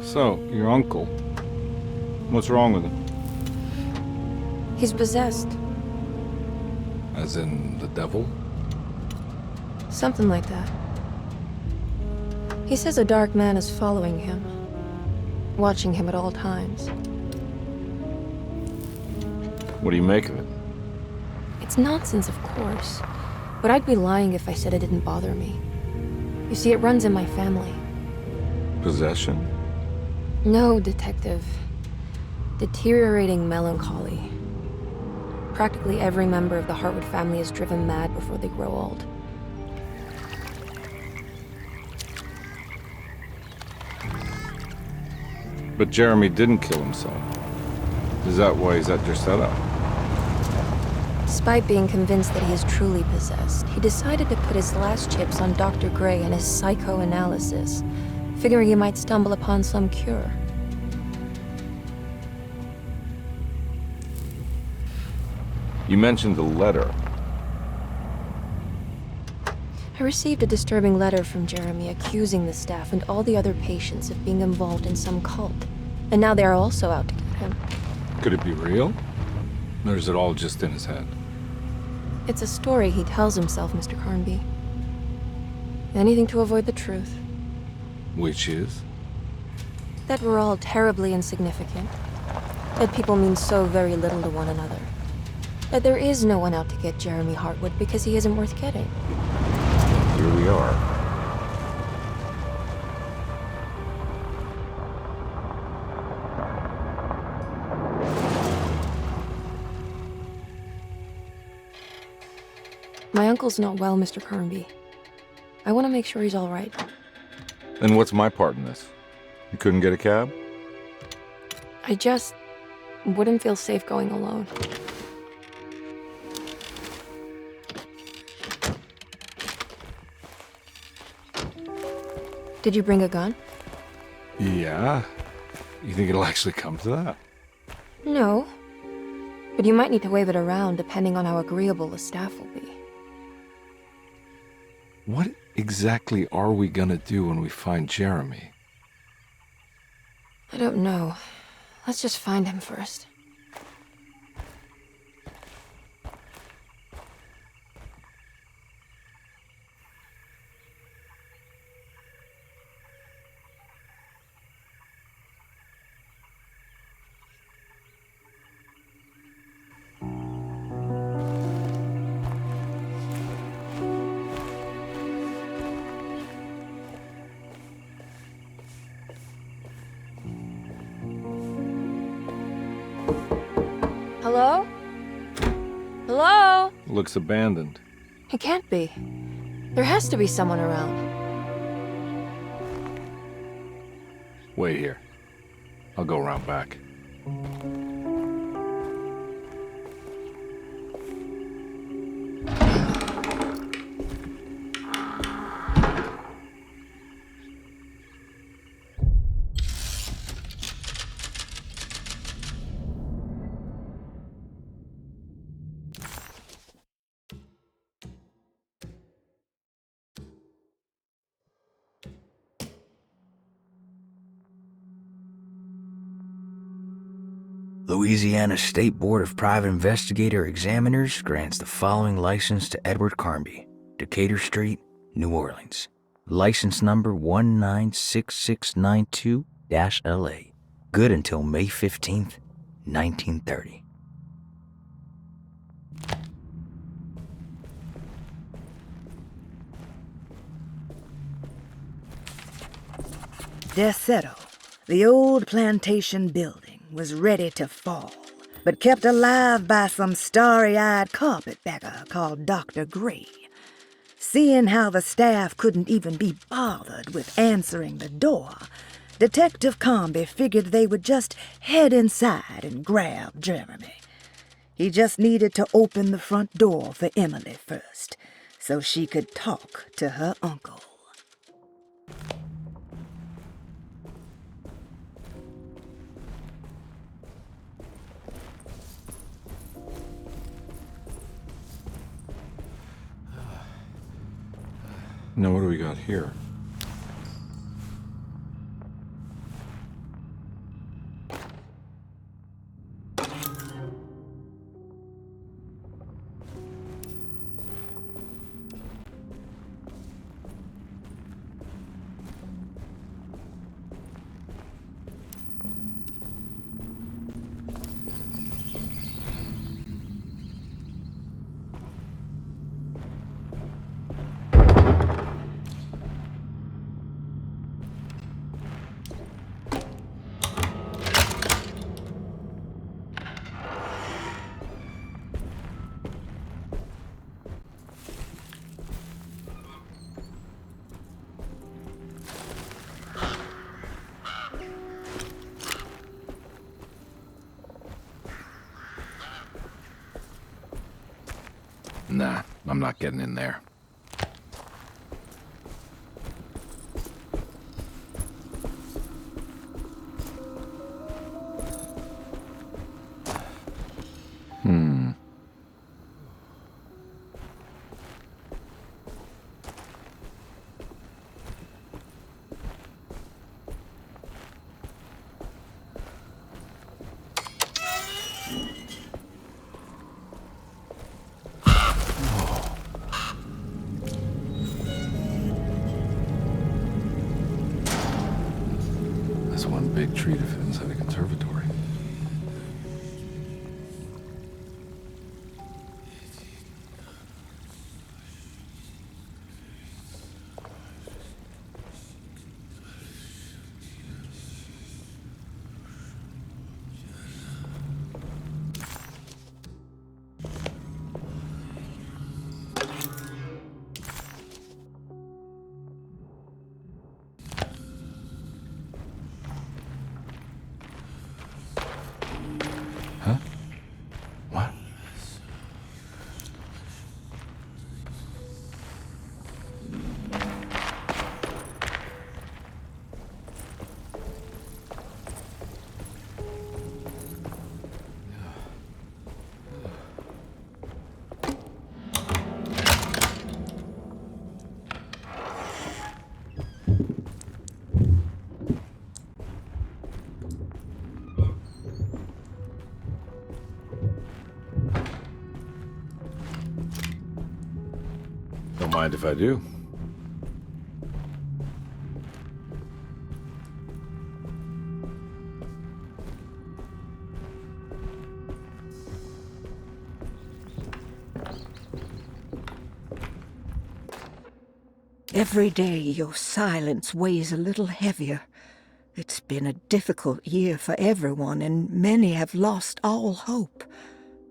So, your uncle. What's wrong with him? He's possessed. As in the devil? Something like that. He says a dark man is following him, watching him at all times. What do you make of it? It's nonsense, of course, but I'd be lying if I said it didn't bother me. You see, it runs in my family. Possession? No, Detective. Deteriorating melancholy. Practically every member of the Hartwood family is driven mad before they grow old. But Jeremy didn't kill himself. Is that why he's at your setup? Despite being convinced that he is truly possessed, he decided to put his last chips on Dr. Gray and his psychoanalysis, figuring he might stumble upon some cure. You mentioned the letter. I received a disturbing letter from Jeremy accusing the staff and all the other patients of being involved in some cult. And now they are also out to get him. Could it be real? Or is it all just in his head? It's a story he tells himself, Mr. Carnby. Anything to avoid the truth. Which is? That we're all terribly insignificant. That people mean so very little to one another. That there is no one out to get Jeremy Hartwood because he isn't worth getting. Here we are. My uncle's not well, Mr. Carnby. I want to make sure he's all right. And what's my part in this? You couldn't get a cab? I just wouldn't feel safe going alone. Did you bring a gun? Yeah. You think it'll actually come to that? No. But you might need to wave it around depending on how agreeable the staff will be. What exactly are we gonna do when we find Jeremy? I don't know. Let's just find him first. Hello? Hello? Looks abandoned. It can't be. There has to be someone around. Wait here. I'll go around back. Louisiana State Board of Private Investigator Examiners grants the following license to Edward Carnby, Decatur Street, New Orleans. License number 196692-LA. Good until May 15th, 1930. Desetto, the old plantation building, was ready to fall, but kept alive by some starry-eyed carpetbagger called Dr. Gray. Seeing how the staff couldn't even be bothered with answering the door, Detective Carnby figured they would just head inside and grab Jeremy. He just needed to open the front door for Emily first, so she could talk to her uncle. Now what do we got here? Nah, I'm not getting in there. That's one big tree to fit inside a conservatory. Huh? What? Don't mind if I do. Every day your silence weighs a little heavier. It's been a difficult year for everyone, and many have lost all hope.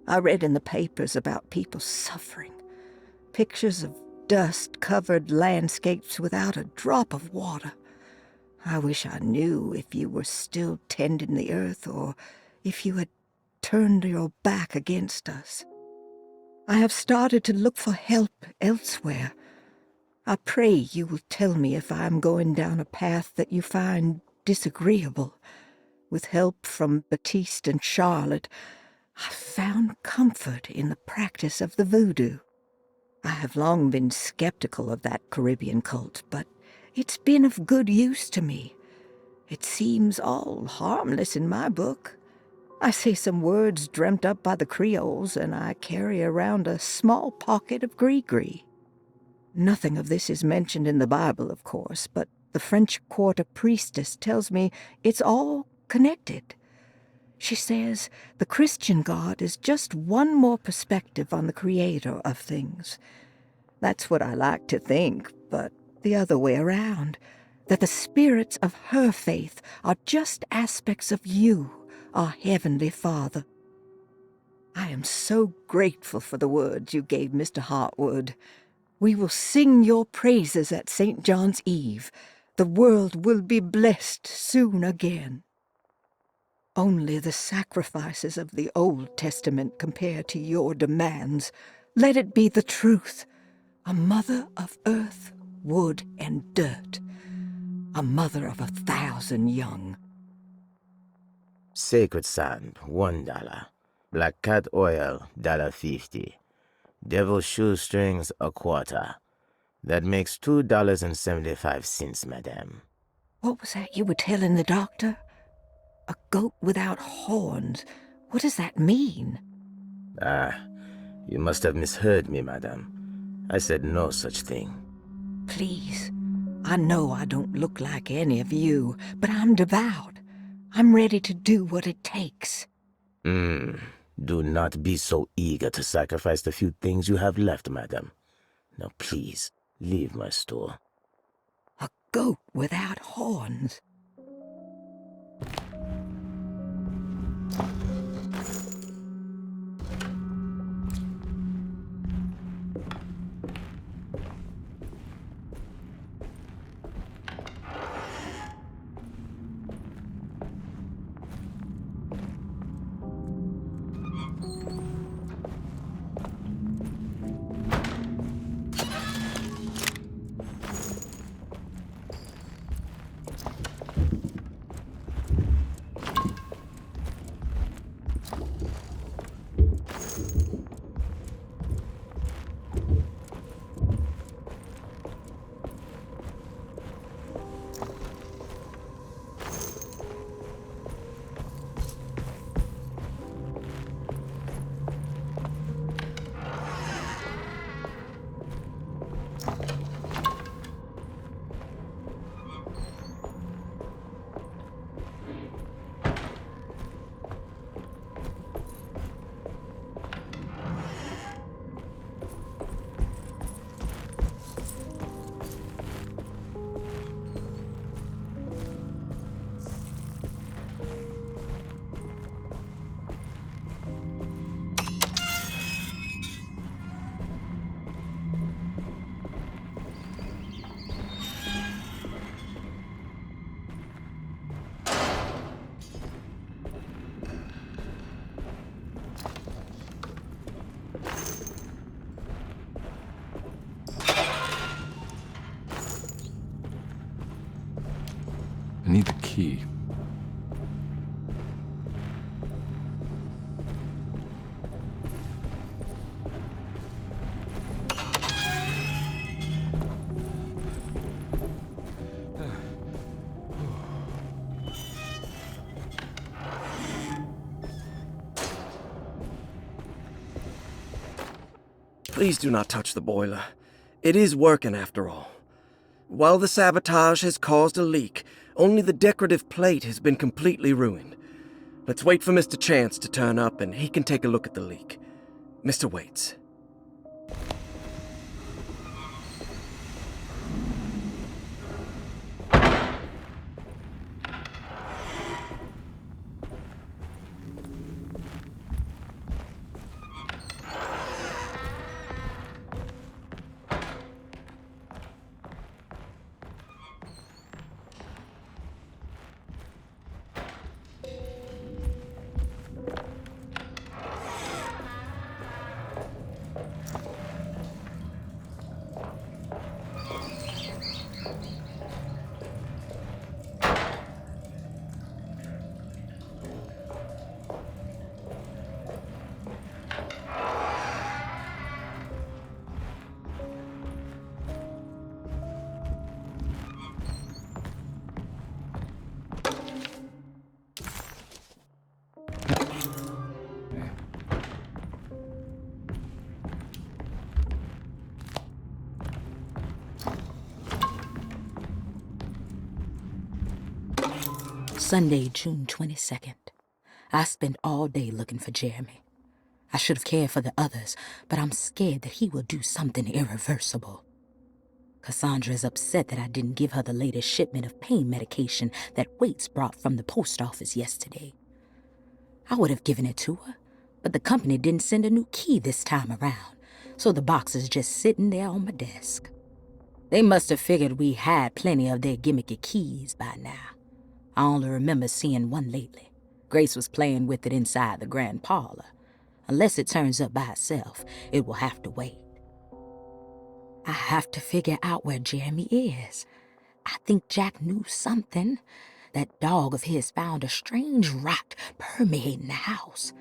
I read in the papers about people suffering. Pictures of dust-covered landscapes without a drop of water. I wish I knew if you were still tending the earth or if you had turned your back against us. I have started to look for help elsewhere. I pray you will tell me if I am going down a path that you find disagreeable. With help from Baptiste and Charlotte, I found comfort in the practice of the voodoo. I have long been skeptical of that Caribbean cult, but it's been of good use to me. It seems all harmless in my book. I say some words dreamt up by the Creoles, and I carry around a small pocket of gree-gree. Nothing of this is mentioned in the Bible, of course, but the French Quarter priestess tells me it's all connected. She says the Christian God is just one more perspective on the creator of things. That's what I like to think, but the other way around, that the spirits of her faith are just aspects of you, our Heavenly Father. I am so grateful for the words you gave Mr. Hartwood. We will sing your praises at St. John's Eve. The world will be blessed soon again. Only the sacrifices of the Old Testament compare to your demands. Let it be the truth. A mother of earth, wood, and dirt. A mother of 1,000 young. Sacred sand, $1. Black cat oil, $1.50. Devil shoestrings, a quarter. That makes $2.75, madame. What was that you were telling the doctor? A goat without horns. What does that mean? Ah, you must have misheard me, madame. I said no such thing. Please, I know I don't look like any of you, but I'm devout. I'm ready to do what it takes. Do not be so eager to sacrifice the few things you have left, madam. Now please, leave my store. A goat without horns. I need the key. Please do not touch the boiler. It is working after all. While the sabotage has caused a leak, only the decorative plate has been completely ruined. Let's wait for Mr. Chance to turn up and he can take a look at the leak. Mr. Waits. Sunday, June 22nd. I spent all day looking for Jeremy. I should have cared for the others, but I'm scared that he will do something irreversible. Cassandra is upset that I didn't give her the latest shipment of pain medication that Waits brought from the post office yesterday. I would have given it to her, but the company didn't send a new key this time around, so the box is just sitting there on my desk. They must have figured we had plenty of their gimmicky keys by now. I only remember seeing one lately. Grace was playing with it inside the grand parlor. Unless it turns up by itself, it will have to wait. I have to figure out where Jeremy is. I think Jack knew something. That dog of his found a strange rot permeating the house.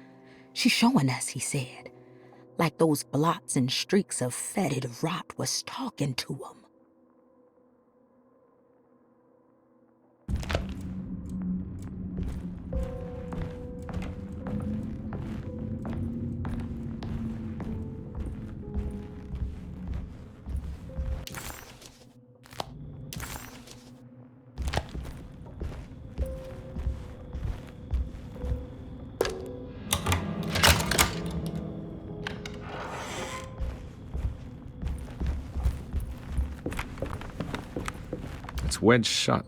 She's showing us, he said. Like those blots and streaks of fetid rot was talking to him. It's wedged shut.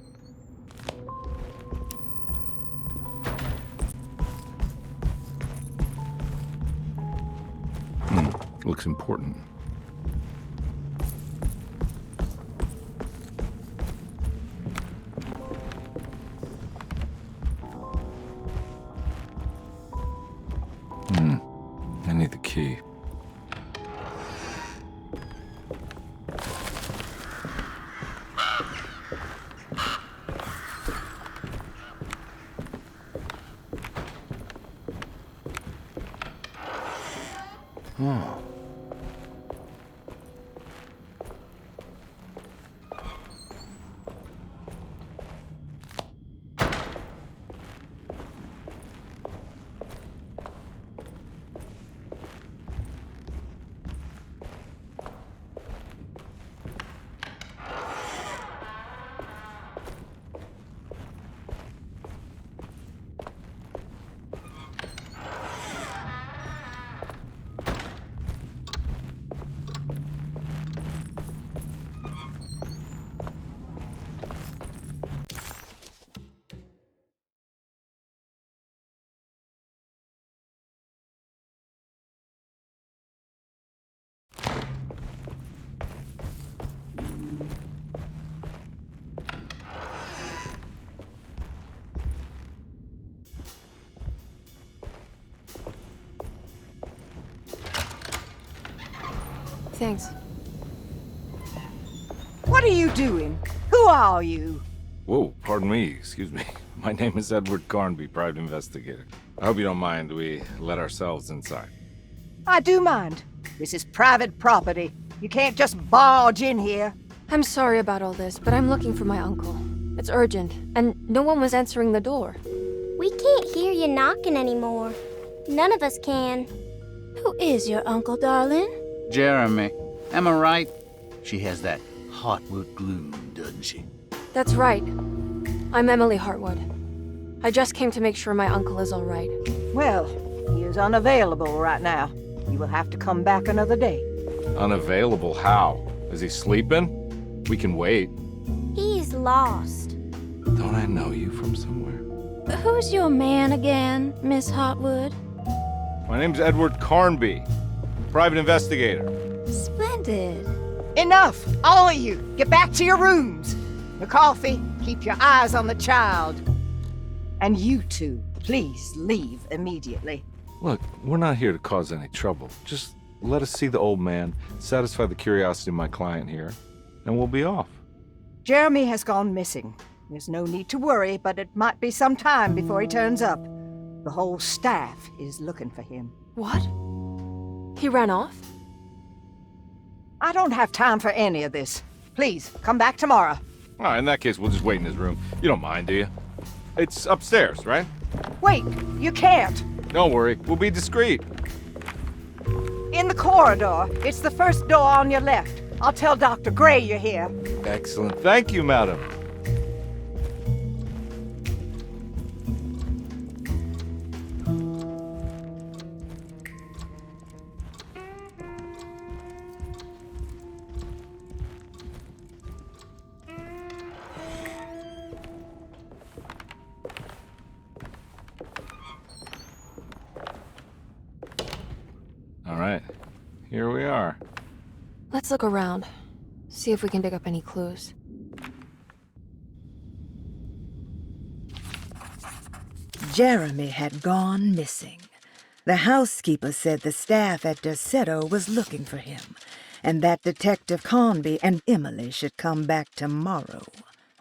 Looks important. I need the key. Oh. Thanks. What are you doing? Who are you? Whoa, pardon me, excuse me. My name is Edward Carnby, private investigator. I hope you don't mind we let ourselves inside. I do mind. This is private property. You can't just barge in here. I'm sorry about all this, but I'm looking for my uncle. It's urgent, and no one was answering the door. We can't hear you knocking anymore. None of us can. Who is your uncle, darling? Jeremy. Am I right? She has that Hartwood gloom, doesn't she? That's right. I'm Emily Hartwood. I just came to make sure my uncle is all right. Well, he is unavailable right now. You will have to come back another day. Unavailable how? Is he sleeping? We can wait. He's lost. Don't I know you from somewhere? Who's your man again, Miss Hartwood? My name's Edward Carnby, private investigator. Splendid. Enough! All of you! Get back to your rooms! McCarthy, keep your eyes on the child. And you two, please leave immediately. Look, we're not here to cause any trouble. Just let us see the old man, satisfy the curiosity of my client here, and we'll be off. Jeremy has gone missing. There's no need to worry, but it might be some time before he turns up. The whole staff is looking for him. What? He ran off? I don't have time for any of this. Please, come back tomorrow. All right, in that case, we'll just wait in his room. You don't mind, do you? It's upstairs, right? Wait, you can't. Don't worry, we'll be discreet. In the corridor. It's the first door on your left. I'll tell Dr. Gray you're here. Excellent. Thank you, madam. All right, here we are. Let's look around. See if we can dig up any clues. Jeremy had gone missing. The housekeeper said the staff at Derceto was looking for him, and that Detective Carnby and Emily should come back tomorrow.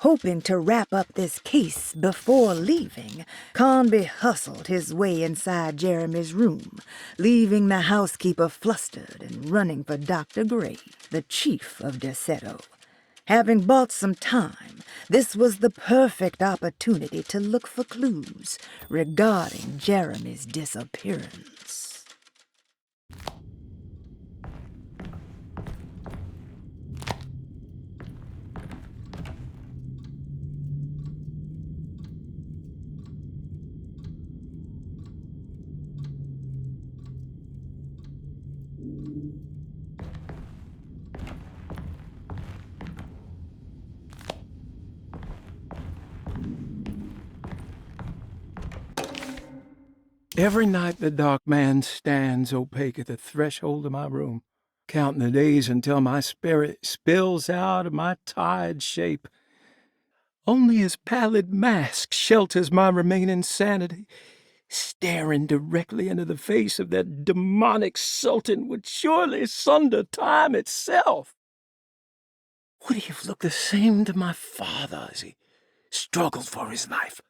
Hoping to wrap up this case before leaving, Carnby hustled his way inside Jeremy's room, leaving the housekeeper flustered and running for Dr. Gray, the chief of Derceto. Having bought some time, this was the perfect opportunity to look for clues regarding Jeremy's disappearance. Every night the dark man stands opaque at the threshold of my room, counting the days until my spirit spills out of my tired shape. Only his pallid mask shelters my remaining sanity. Staring directly into the face of that demonic sultan would surely sunder time itself. Would he have looked the same to my father as he struggled for his life?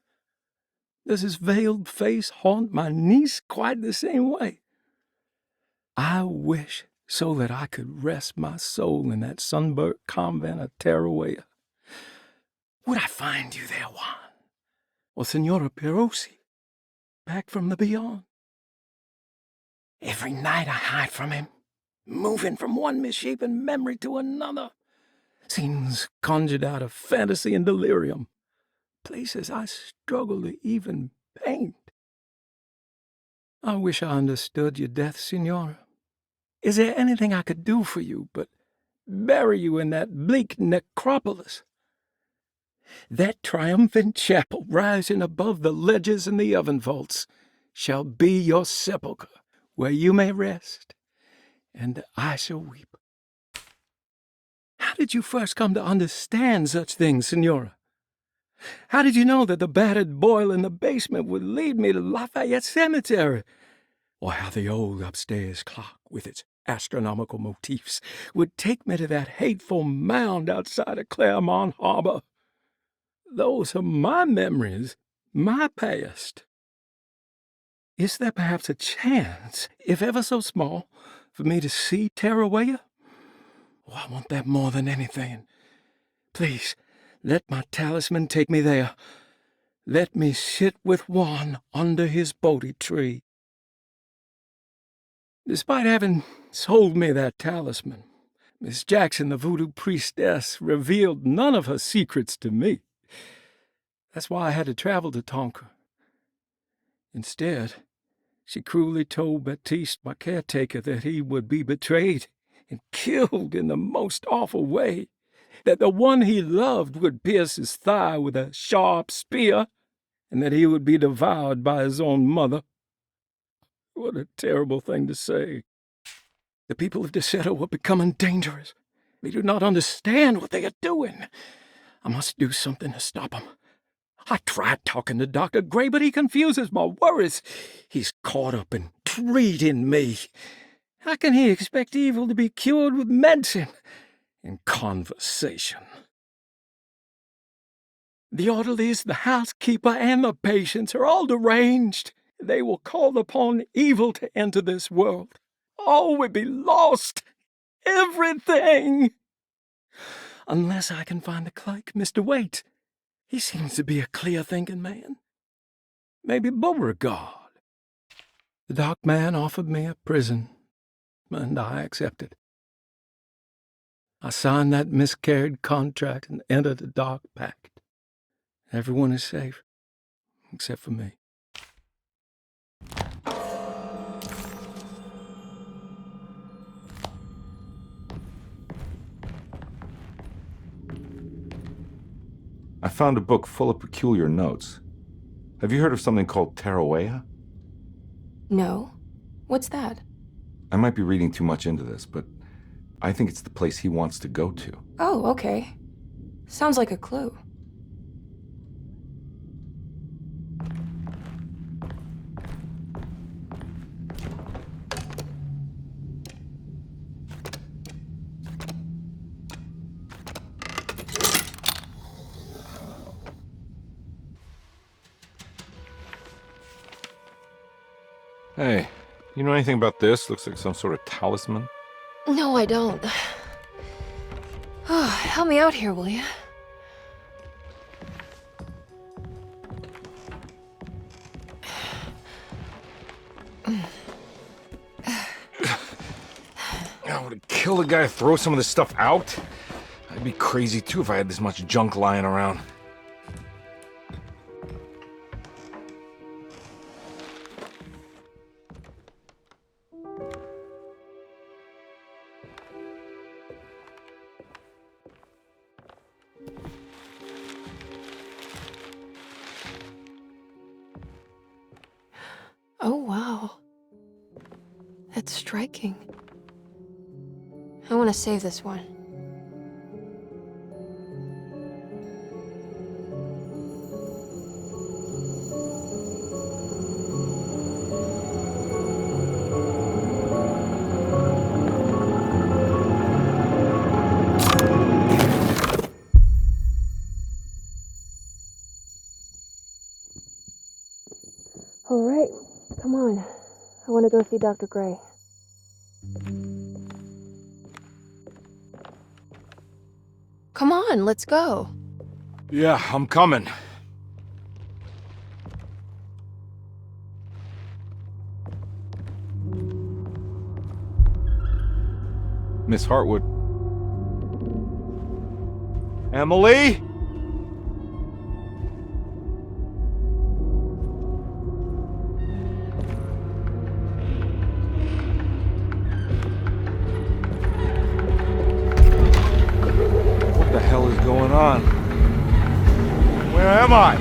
Does his veiled face haunt my niece quite the same way? I wish so that I could rest my soul in that sunburnt convent of Tarawea. Would I find you there, Juan? Or Senora Perosi, back from the beyond? Every night I hide from him, moving from one misshapen memory to another. Scenes conjured out of fantasy and delirium. Places I struggle to even paint. I wish I understood your death, Senora. Is there anything I could do for you but bury you in that bleak necropolis? That triumphant chapel rising above the ledges and the oven vaults shall be your sepulchre, where you may rest, and I shall weep. How did you first come to understand such things, Senora? How did you know that the battered boiler in the basement would lead me to Lafayette Cemetery? Or how the old upstairs clock, with its astronomical motifs, would take me to that hateful mound outside of Claremont Harbor? Those are my memories, my past. Is there perhaps a chance, if ever so small, for me to see Tarawaya? Oh, I want that more than anything. Please, let my talisman take me there. Let me sit with Juan under his Bodhi tree. Despite having sold me that talisman, Miss Jackson, the voodoo priestess, revealed none of her secrets to me. That's why I had to travel to Tonka. Instead, she cruelly told Baptiste, my caretaker, that he would be betrayed and killed in the most awful way, that the one he loved would pierce his thigh with a sharp spear, and that he would be devoured by his own mother. What a terrible thing to say. The people of Deseto were becoming dangerous. They do not understand what they are doing. I must do something to stop them. I tried talking to Dr. Gray, but he confuses my worries. He's caught up in treating me. How can he expect evil to be cured with medicine and conversation? The orderlies, the housekeeper, and the patients are all deranged. They will call upon evil to enter this world. All will be lost. Everything. Unless I can find the clerk, Mr. Waite. He seems to be a clear-thinking man. Maybe Beauregard. The dark man offered me a prison, and I accepted. I signed that miscarried contract and entered the dark pact. Everyone is safe, except for me. I found a book full of peculiar notes. Have you heard of something called Tarawaya? No. What's that? I might be reading too much into this, but I think it's the place he wants to go to. Oh, okay. Sounds like a clue. Hey, you know anything about this? Looks like some sort of talisman. No, I don't. Oh, help me out here, will you? I would kill the guy to throw some of this stuff out. I'd be crazy too if I had this much junk lying around. Oh, wow. That's striking. I want to save this one. All right, come on. I want to go see Dr. Gray. Come on, let's go. Yeah, I'm coming. Miss Hartwood. Emily? What the hell is going on? Where am I?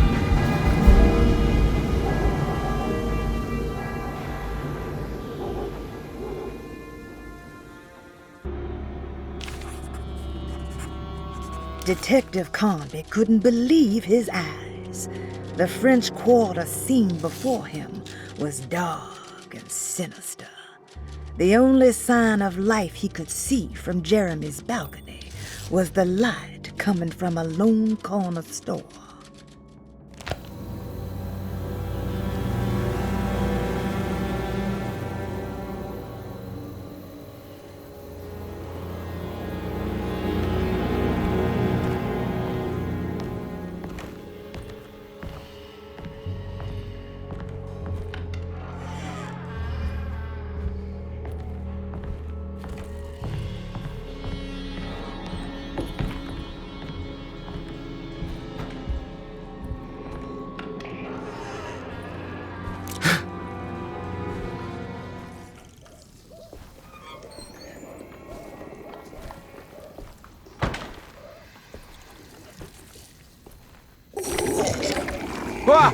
Detective Carnby couldn't believe his eyes. The French Quarter scene before him was dark and sinister. The only sign of life he could see from Jeremy's balcony was the light coming from a lone corner store. Ah!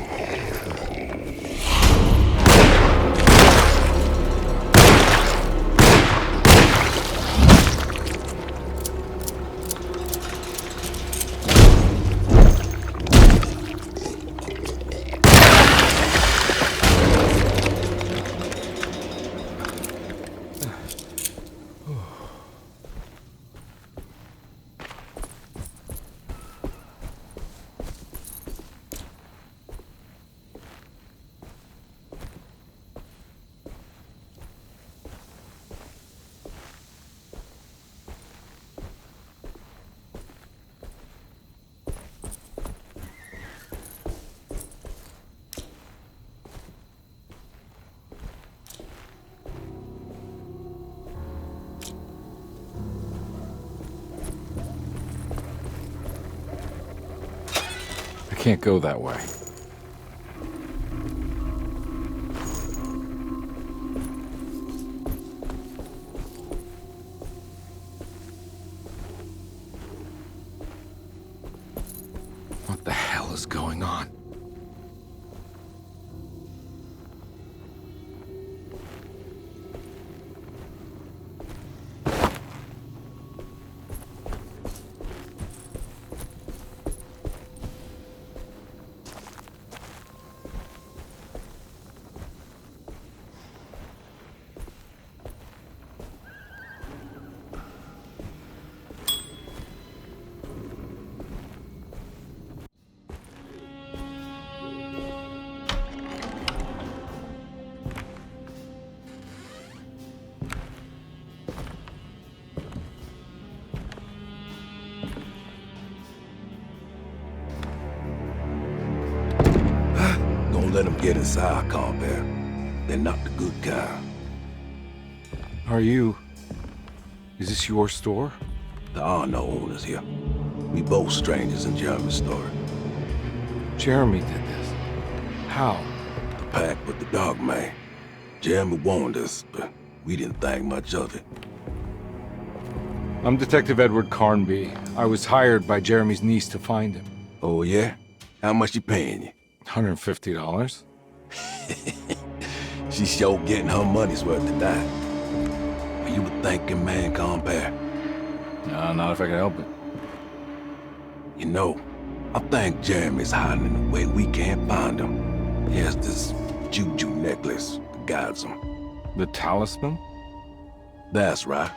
I can't go that way. What the hell is going on? Don't let them get inside, Carnby. They're not the good kind. Are you... Is this your store? There are no owners here. We both strangers in Jeremy's story. Jeremy did this. How? The pact with the dog man. Jeremy warned us, but we didn't think much of it. I'm Detective Edward Carnby. I was hired by Jeremy's niece to find him. Oh, yeah? How much she paying you? $150. She's sure getting her money's worth tonight. Are you a thinking man, Carnby? No, not if I can help it. You know, I think Jeremy's hiding in a way we can't find him. He has this juju necklace that guides him. The talisman? That's right.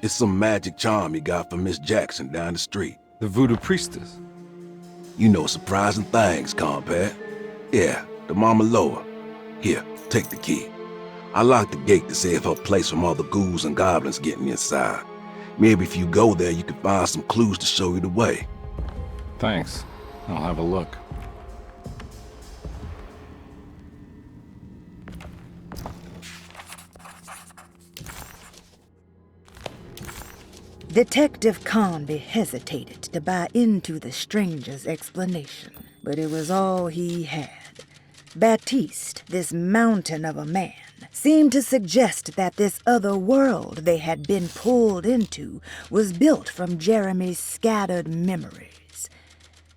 It's some magic charm he got from Miss Jackson down the street. The voodoo priestess? You know surprising things, Carnby. Yeah, the Mama Loa. Here, take the key. I locked the gate to save her place from all the ghouls and goblins getting inside. Maybe if you go there, you can find some clues to show you the way. Thanks. I'll have a look. Detective Carnby hesitated to buy into the stranger's explanation, but it was all he had. Baptiste, this mountain of a man, seemed to suggest that this other world they had been pulled into was built from Jeremy's scattered memories.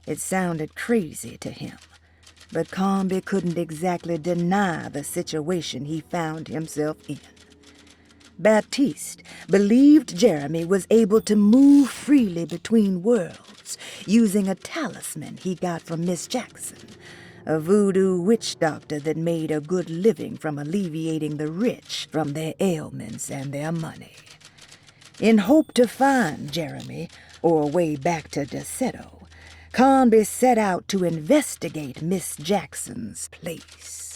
It sounded crazy to him, but Carnby couldn't exactly deny the situation he found himself in. Baptiste believed Jeremy was able to move freely between worlds using a talisman he got from Miss Jackson, a voodoo witch doctor that made a good living from alleviating the rich from their ailments and their money. In hope to find Jeremy, or a way back to Deseto, Carnby set out to investigate Miss Jackson's place.